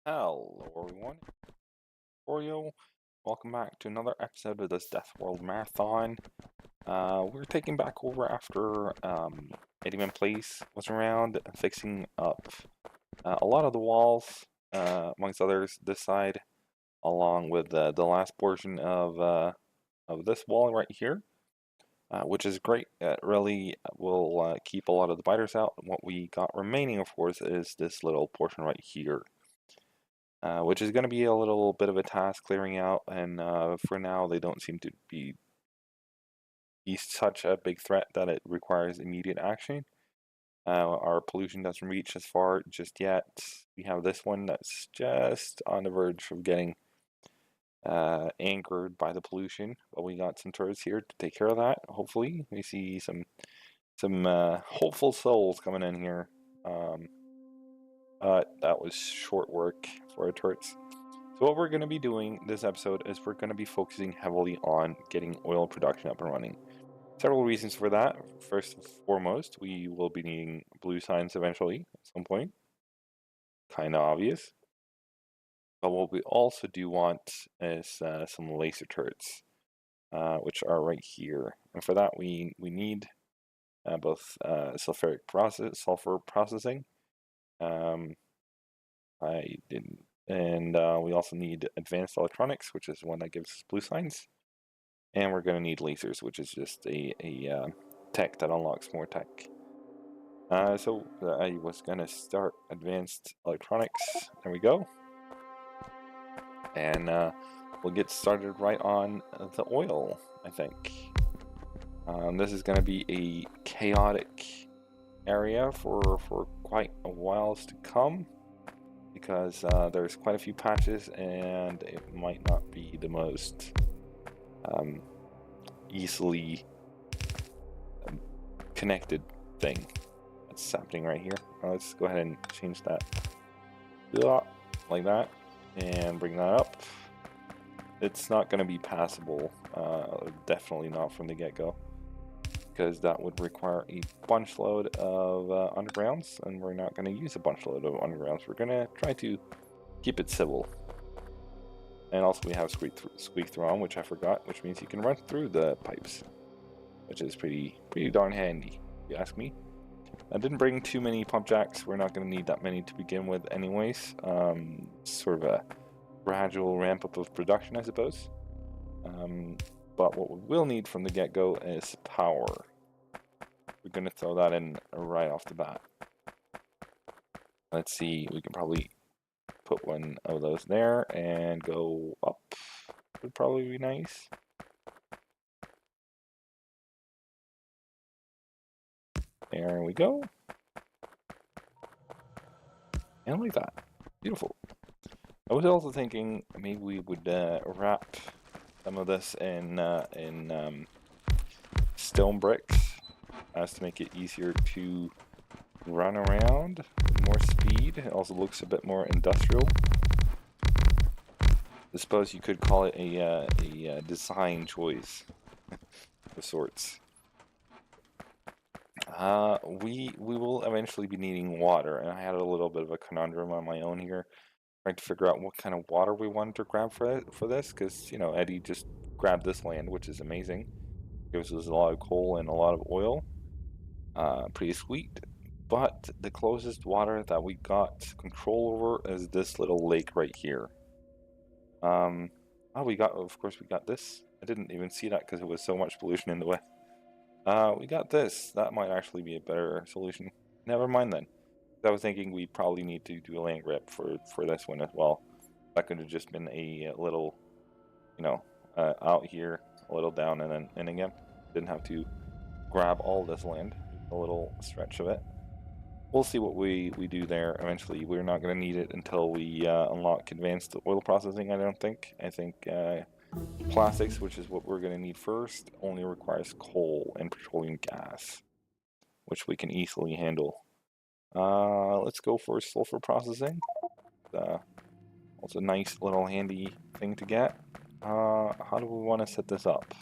Hello everyone, Factorio. Welcome back to another episode of this Deathworld Marathon. We're taking back over after Eddie Place was around and fixing up a lot of the walls, amongst others, this side, along with the last portion of this wall right here, which is great. It really will keep a lot of the biters out. And what we got remaining, of course, is this little portion right here. Which is going to be a little bit of a task clearing out, and for now they don't seem to be such a big threat that it requires immediate action. Our pollution doesn't reach as far just yet. We have this one that's just on the verge of getting anchored by the pollution, but we got some turrets here to take care of that. Hopefully, we see some hopeful souls coming in here. That was short work for our turrets. So what we're going to be doing this episode is we're going to be focusing heavily on getting oil production up and running. Several reasons for that. First and foremost, we will be needing blue signs eventually at some point. Kind of obvious. But what we also do want is some laser turrets, which are right here. And for that, we need both sulfur processing. I didn't. And we also need advanced electronics, which is one that gives us blue signs. And we're going to need lasers, which is just a tech that unlocks more tech. So I was going to start advanced electronics. There we go. And we'll get started right on the oil, I think. This is going to be a chaotic area for quite a while to come, because there's quite a few patches and it might not be the most easily connected thing that's happening right here. Let's go ahead and change that like that and bring that up. It's not going to be passable, definitely not from the get-go, because that would require a bunch load of undergrounds, and we're not going to use a bunch load of undergrounds. We're going to try to keep it civil. And also we have squeak through on, which I forgot, which means you can run through the pipes, which is pretty darn handy, if you ask me. I didn't bring too many pump jacks. We're not going to need that many to begin with anyways. Sort of a gradual ramp up of production, I suppose. But what we will need from the get-go is power. We're going to throw that in right off the bat. Let's see, we can probably put one of those there and go up. Would probably be nice. There we go. And like that. Beautiful. I was also thinking maybe we would wrap some of this in stone bricks, as to make it easier to run around with more speed. It also looks a bit more industrial. I suppose you could call it a design choice of sorts. We will eventually be needing water, and I had a little bit of a conundrum on my own here, trying to figure out what kind of water we wanted to grab for this, because Eddie just grabbed this land, which is amazing. Gives us a lot of coal and a lot of oil. Pretty sweet. But the closest water that we got control over is this little lake right here. Oh, of course we got this. I didn't even see that because it was so much pollution in the way. We got this. That might actually be a better solution. Never mind then. I was thinking we probably need to do a land grab for this one as well. That could have just been a little, out here, a little down, and then in again. Didn't have to grab all this land. A little stretch of it. We'll see what we do there eventually. We're not going to need it until we unlock advanced oil processing, I don't think. I think plastics, which is what we're going to need first, only requires coal and petroleum gas, which we can easily handle. Let's go for sulfur processing. It's a nice little handy thing to get. How do we want to set this up?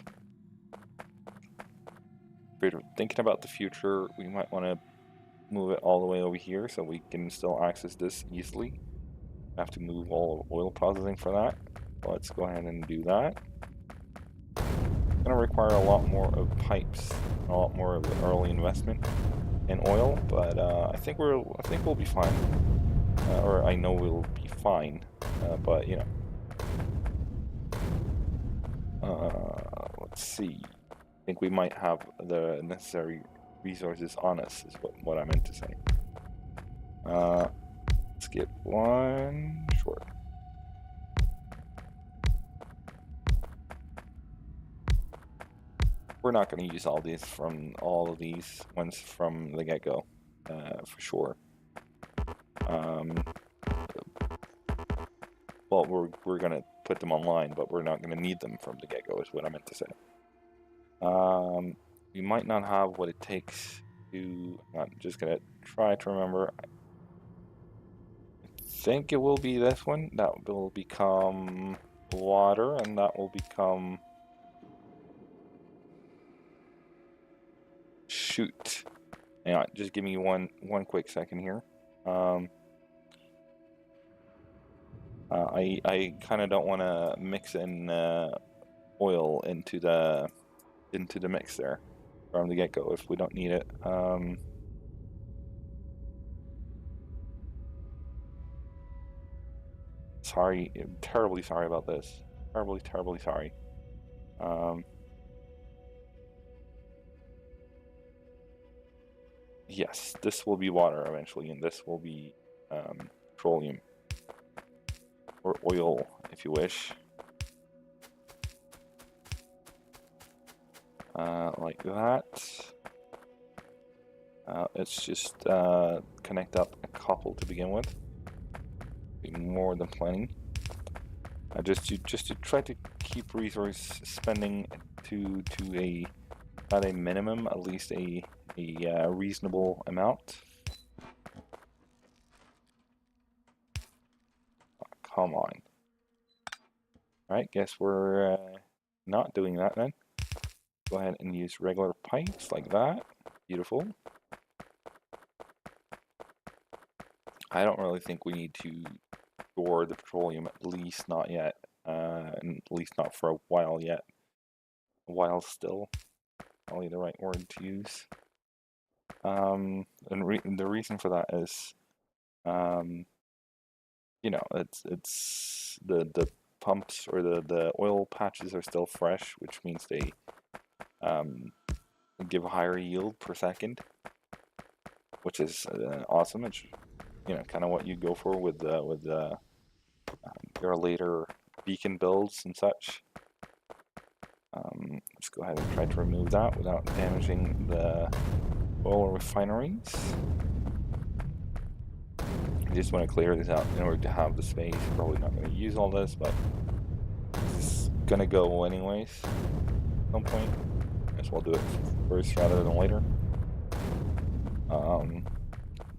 If we're thinking about the future, we might want to move it all the way over here so we can still access this easily. I have to move all oil processing for that. Let's go ahead and do that. It's gonna require a lot more of pipes, a lot more of the early investment in oil, but I think we'll be fine. Or I know we'll be fine, but you know, let's see. I think we might have the necessary resources on us, is what I meant to say. Skip one, sure. We're not going to use all of these ones from the get-go, for sure. Well, we're going to put them online, but we're not going to need them from the get-go, is what I meant to say. We might not have what it takes to. I'm just going to try to remember. I think it will be this one. That will become water, and that will become. Shoot. Hang on, just give me one quick second here. I kind of don't want to mix in oil into the mix there from the get-go if we don't need it. Sorry, I'm terribly sorry about this. Terribly sorry. Yes, this will be water eventually, and this will be petroleum. Or oil, if you wish. Like that. Let's just connect up a couple to begin with. Be more than plenty. Just to try to keep resource spending to not a minimum, at least a reasonable amount. Oh, come on. Alright, guess we're not doing that then. Go ahead and use regular pipes like that. Beautiful. I don't really think we need to store the petroleum, at least not yet. And at least not for a while yet. A while still. Probably the right word to use. And the reason for that is, you know, it's the pumps or the oil patches are still fresh, which means they give a higher yield per second, which is awesome. It's, you know, kind of what you go for with your later beacon builds and such. Let's go ahead and try to remove that without damaging the oil refineries. I just want to clear this out in order to have the space. Probably not going to use all this, but it's going to go anyways at some point. Guess we'll do it first rather than later.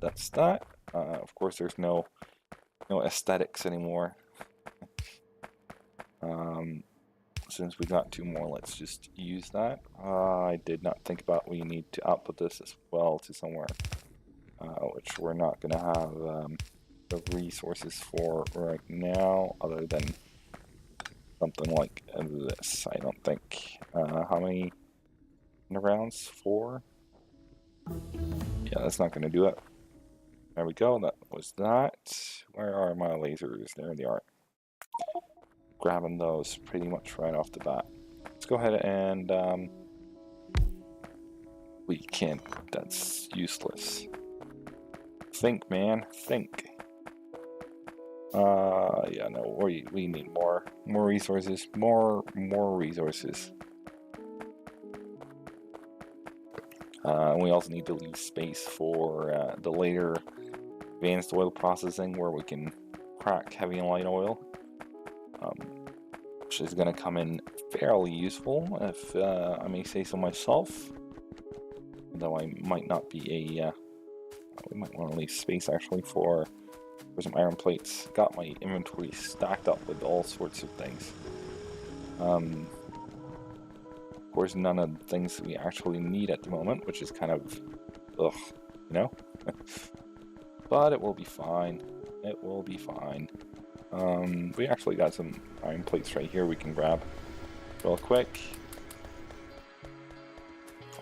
That's that. Of course, there's no aesthetics anymore. Since we got two more, let's just use that. I did not think about we need to output this as well to somewhere, which we're not going to have the resources for right now, other than something like this. I don't think. How many rounds? 4? Yeah, that's not going to do it. There we go. That was that. Where are my lasers? There they are. Grabbing those pretty much right off the bat. Let's go ahead and we can't. That's useless. Think, man. Think. Yeah, no. We need more resources. More resources. And we also need to leave space for the later advanced oil processing, where we can crack heavy and light oil. Which is going to come in fairly useful, if I may say so myself. Though I might not be a... we might want to leave space actually for some iron plates. Got my inventory stacked up with all sorts of things. Of course, none of the things we actually need at the moment, which is kind of... ugh, you know? But it will be fine. It will be fine. We actually got some iron plates right here we can grab real quick.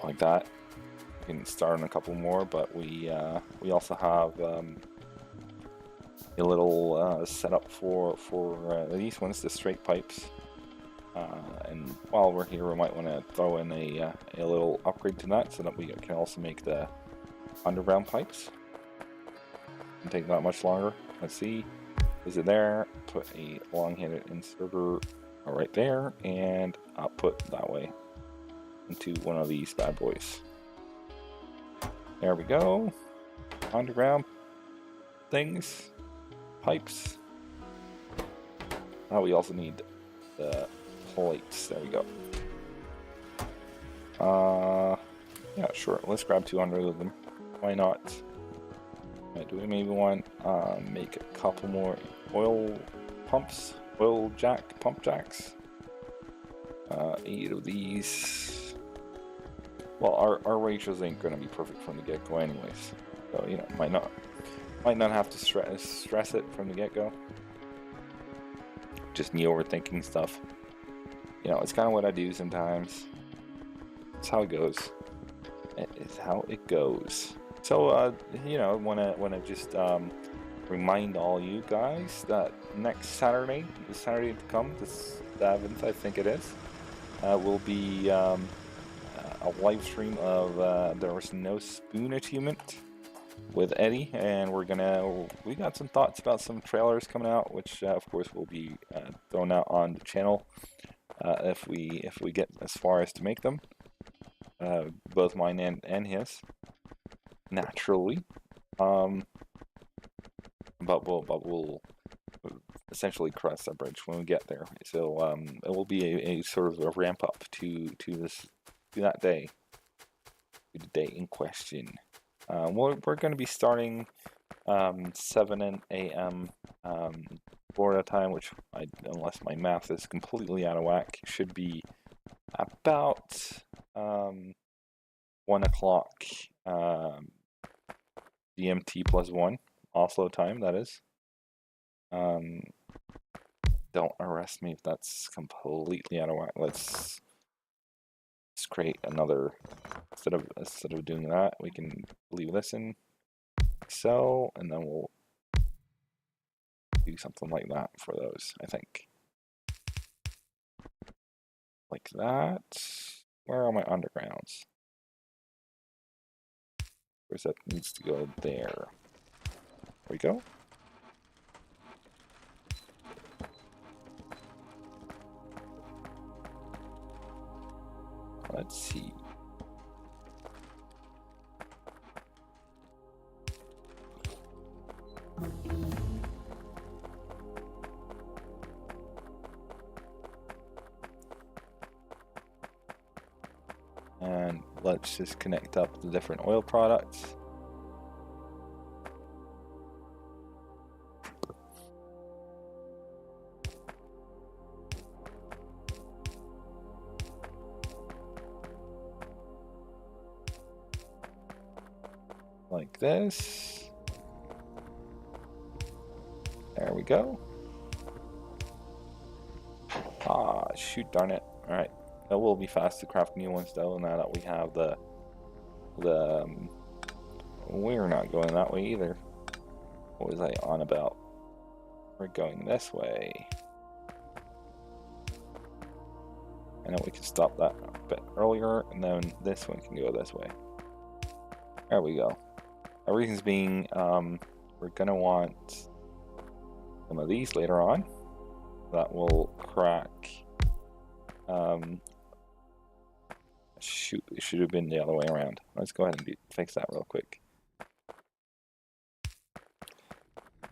Like that. We can start on a couple more, but we also have a little setup for these ones, the straight pipes. And while we're here, we might want to throw in a little upgrade to that so that we can also make the underground pipes. Doesn't take that much longer. Let's see. Is it there? Put a long-handed inserter right there, and output that way into one of these bad boys. There we go. Underground things, pipes. Now we also need the plates. There we go. Yeah, sure. Let's grab 200 of them. Why not? Do we maybe want make a couple more oil pumps, pump jacks? 8 of these. Well, our ratios ain't gonna be perfect from the get-go, anyways. So you know, might not have to stress it from the get-go. Just me overthinking stuff. You know, it's kind of what I do sometimes. It's how it goes. It is how it goes. So, you know, wanna just remind all you guys that next Saturday, the Saturday to come, the 7th, I think it is, will be a live stream of There Was No Spoon Achievement with Eddie, and we got some thoughts about some trailers coming out, which of course will be thrown out on the channel if we get as far as to make them, both mine and his, naturally. But we'll essentially cross that bridge when we get there. So it will be a sort of a ramp up to that day, to the day in question. We're going to be starting 7 a.m. Florida time, which, unless my math is completely out of whack, should be about 1 o'clock GMT +1 Oslo time, that is. Don't arrest me if that's completely out of whack. Let's create another. Instead of doing that, we can leave this in Excel, and then we'll do something like that for those, I think. Like that. Where are my undergrounds? Where's that needs to go there? There we go. Let's see. And let's just connect up the different oil products. Like this. There we go. Ah, shoot, darn it. All right. It will be fast to craft new ones though, now that we have the we're not going that way either. What was I on about? We're going this way. I know we can stop that a bit earlier, and then this one can go this way. There we go. The reasons being, we're gonna want some of these later on. That will crack. Shoot, it should have been the other way around. Let's go ahead and fix that real quick.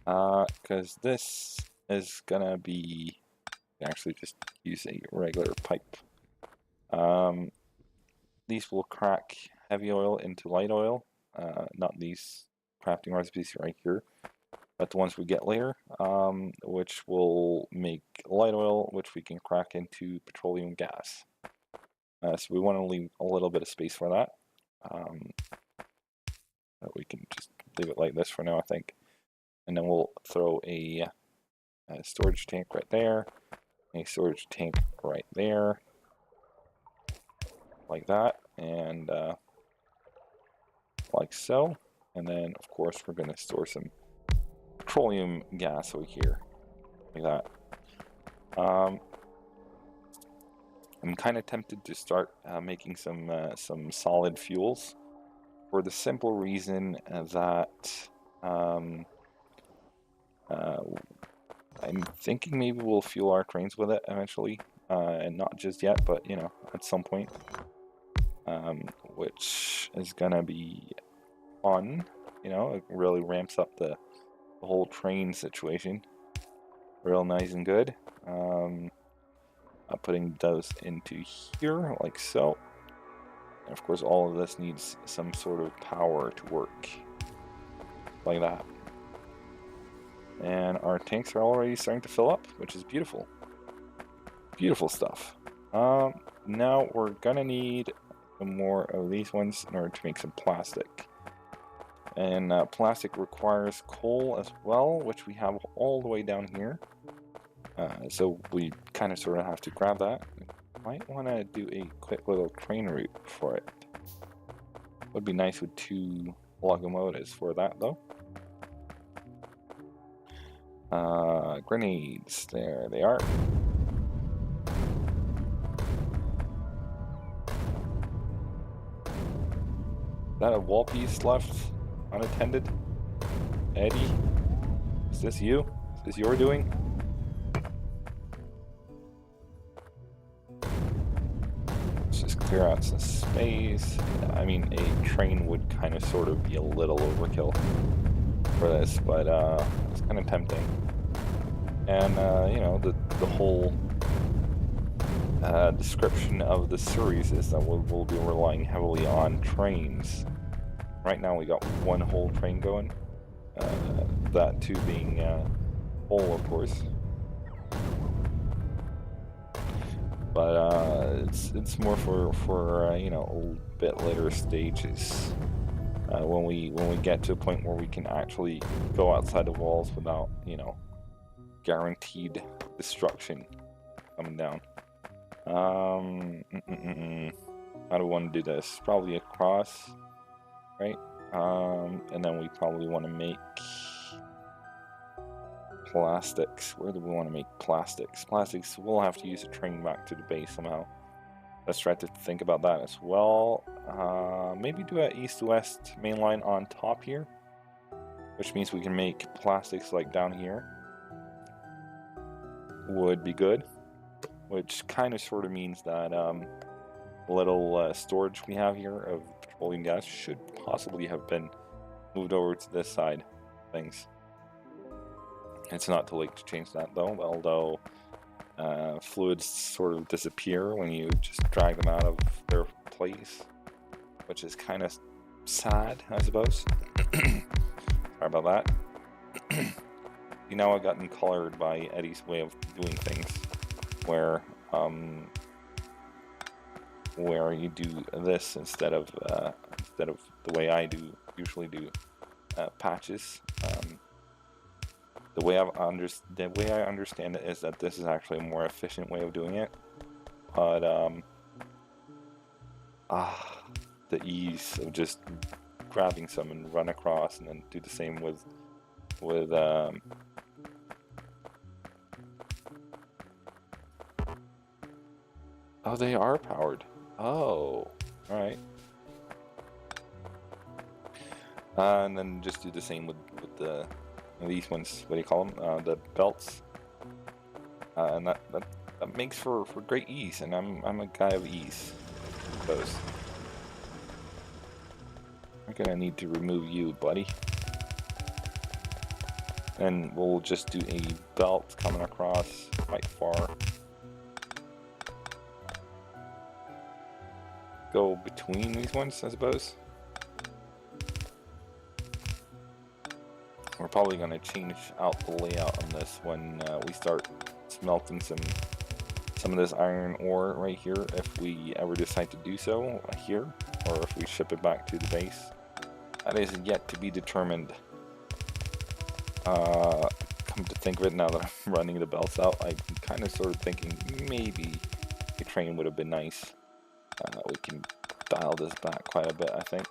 Because this is gonna be actually just use a regular pipe. These will crack heavy oil into light oil. Not these crafting recipes right here, but the ones we get later, which will make light oil, which we can crack into petroleum gas. So we want to leave a little bit of space for that. But we can just leave it like this for now, I think. and then we'll throw a storage tank right there, a storage tank right there, like that, and like so. And then, of course, we're going to store some petroleum gas over here, like that. I'm kind of tempted to start making some solid fuels, for the simple reason that I'm thinking maybe we'll fuel our trains with it eventually, and not just yet, but you know, at some point, which is gonna be fun. You know, it really ramps up the whole train situation, real nice and good. I'm putting those into here like so, and of course all of this needs some sort of power to work, like that. And our tanks are already starting to fill up, which is beautiful. Beautiful stuff. Now we're gonna need some more of these ones in order to make some plastic. And plastic requires coal as well, which we have all the way down here. So we kind of sort of have to grab that. Might want to do a quick little train route for it. Would be nice with 2 locomotives for that though. Grenades, there they are. Is that a wall piece left unattended? Eddie, is this you? Is this your doing? Let's just clear out some space. I mean, a train would kind of sort of be a little overkill for this, but it's kind of tempting. And you know, the whole description of the series is that we'll be relying heavily on trains. Right now we got 1 whole train going, that too being full, of course. But it's more for you know, a bit later stages, when we get to a point where we can actually go outside the walls without, you know, guaranteed destruction coming down. How do we want to do this? Probably across, right? And then we probably want to make plastics. Where do we want to make plastics? Plastics, we'll have to use a train back to the base somehow. Let's try to think about that as well. Maybe do an east-west main line on top here, which means we can make plastics like down here. Would be good. Which kind of sort of means that little storage we have here of petroleum gas should possibly have been moved over to this side of things. It's not too late to change that though, although fluids sort of disappear when you just drag them out of their place, which is kind of sad, I suppose. Sorry about that. You know, I've gotten colored by Eddie's way of doing things, where you do this instead of the way I usually do patches. The way I understand it is that this is actually a more efficient way of doing it, but the ease of just grabbing some and run across and then do the same with oh, they are powered. Oh, alright. And then just do the same with these ones. What do you call them? The belts. And that makes for great ease. And I'm a guy of ease, I suppose. I'm gonna need to remove you, buddy. And we'll just do a belt coming across quite far. Go between these ones, I suppose. We're probably going to change out the layout on this when we start smelting some of this iron ore right here, if we ever decide to do so here, or if we ship it back to the base. That is yet to be determined. Come to think of it, now that I'm running the belts out, I'm kind of sort of thinking maybe a train would have been nice. We can dial this back quite a bit, I think.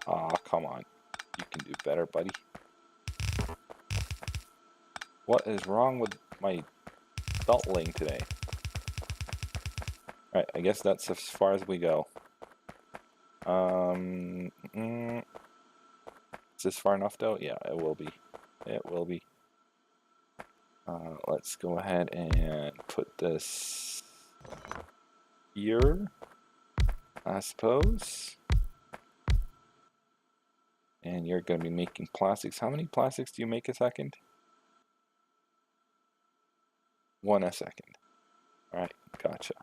Aw, come on. You can do better, buddy. What is wrong with my belt laying today? Alright, I guess that's as far as we go. Is this far enough though? Yeah, it will be. It will be. Let's go ahead and put this here, I suppose. And you're going to be making plastics. How many plastics do you make a second? 1 a second. Alright, gotcha.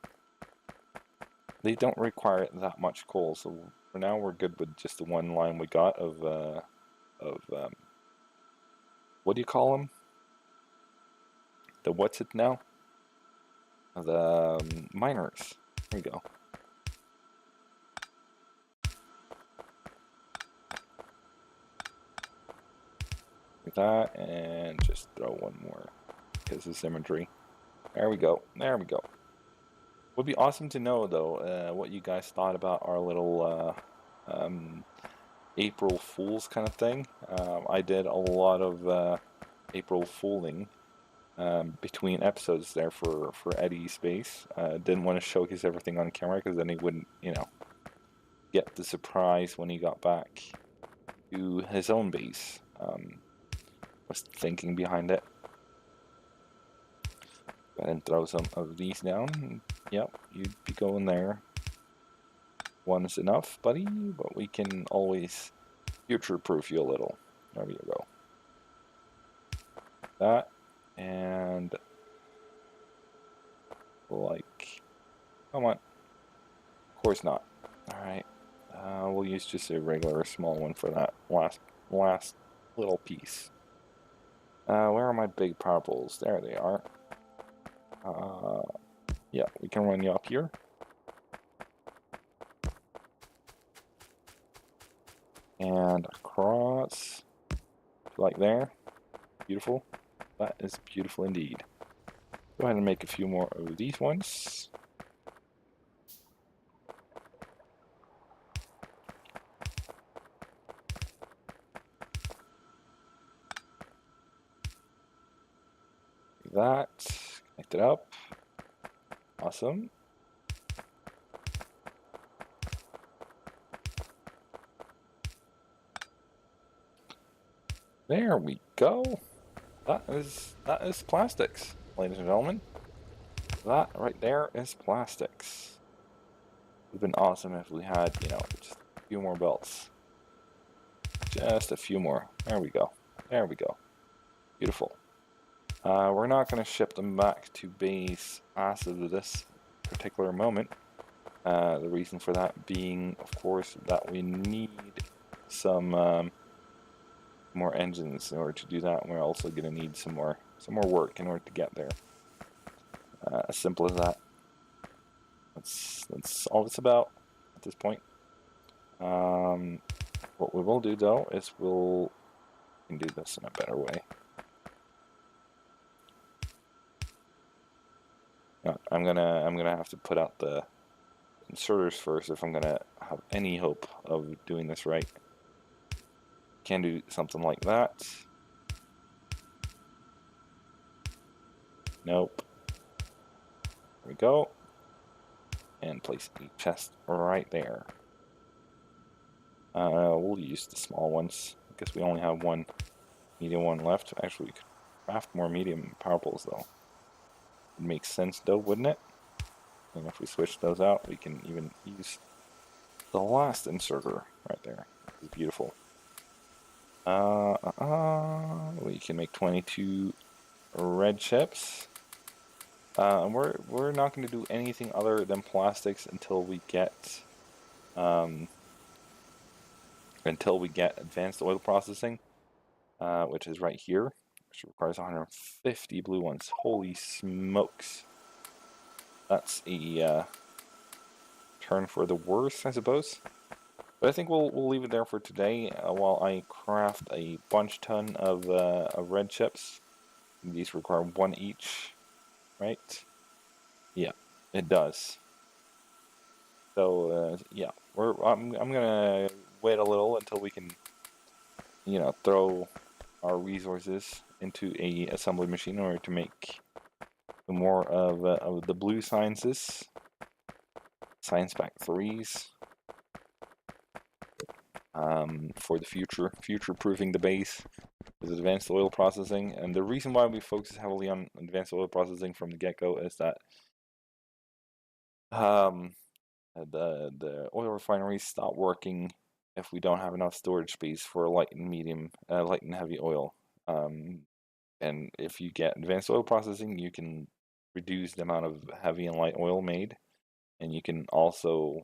They don't require that much coal, so for now we're good with just the one line we got of what do you call them? The what's it now? The miners. There you go. Like that, and just throw one more because of symmetry. There we go. There we go. Would be awesome to know though what you guys thought about our little April Fools kind of thing. I did a lot of April Fooling between episodes there for Eddie's base. Didn't want to showcase everything on camera because then he wouldn't, you know, get the surprise when he got back to his own base. Was thinking behind it. Go ahead and throw some of these down. Yep, you'd be going there. One is enough, buddy, but we can always future-proof you a little. There you go. That, and like, come on. Of course not. Alright, we'll use just a regular small one for that last little piece. Where are my big power poles? There they are. Yeah, we can run you up here. And across, like there. Beautiful. That is beautiful indeed. Go ahead and make a few more of these ones. That, connect it up. Awesome. There we go. That is plastics, ladies and gentlemen. That right there is plastics. It would have been awesome if we had, you know, just a few more belts. Just a few more. There we go. There we go. Beautiful. We're not going to ship them back to base as of this particular moment. The reason for that being, of course, that we need some more engines in order to do that. And we're also going to need some more work in order to get there. As simple as that. That's all it's about at this point. What we will do though is we can do this in a better way. I'm gonna have to put out the inserters first if I'm gonna have any hope of doing this right. Can do something like that. Nope. There we go. And place a chest right there. We'll use the small ones because we only have one medium one left. Actually, we could craft more medium power poles though. It makes sense though, wouldn't it? And if we switch those out, we can even use the last inserter right there. It's beautiful. We can make 22 red chips. And we're not going to do anything other than plastics until we get advanced oil processing, which is right here, which requires 150 blue ones. Holy smokes! That's a turn for the worse, I suppose. But I think we'll leave it there for today while I craft a bunch ton of red chips. These require 1 each, right? Yeah, it does. So yeah, I'm gonna wait a little until we can, throw our resources into a assembly machine in order to make more of the blue sciences, science pack 3s, for the future proofing the base with advanced oil processing. And the reason why we focus heavily on advanced oil processing from the get-go is that the oil refineries stop working if we don't have enough storage space for light and heavy oil. And if you get advanced oil processing, you can reduce the amount of heavy and light oil made, and you can also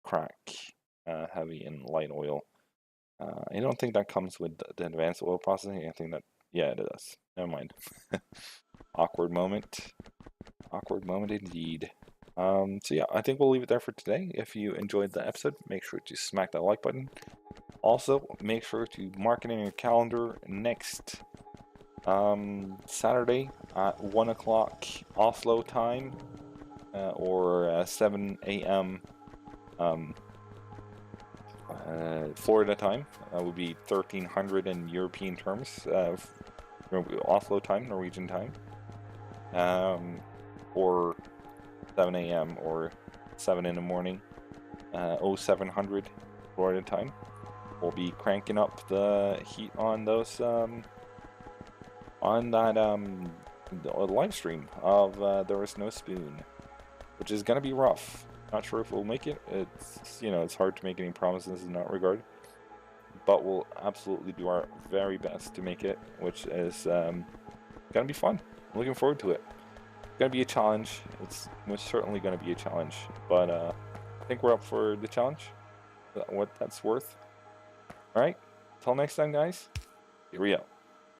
crack heavy and light oil. I don't think that comes with the advanced oil processing. I think that, yeah, it does. Never mind. Awkward moment. Awkward moment indeed. So yeah, I think we'll leave it there for today. If you enjoyed the episode, make sure to smack that like button. Also, make sure to mark it in your calendar next Saturday at 1 o'clock Oslo time, or 7 a.m. Florida time. That would be 1300 in European terms, Oslo time, Norwegian time, or 7 a.m. or 7 in the morning, 0700 Florida time. We'll be cranking up the heat on those, on that live stream of There Is No Spoon, which is gonna be rough. Not sure if we'll make it. It's hard to make any promises in that regard, but we'll absolutely do our very best to make it, which is gonna be fun. I'm looking forward to it. It's gonna be a challenge. It's most certainly gonna be a challenge, but I think we're up for the challenge. What that's worth. All right. Till next time, guys. Here we go.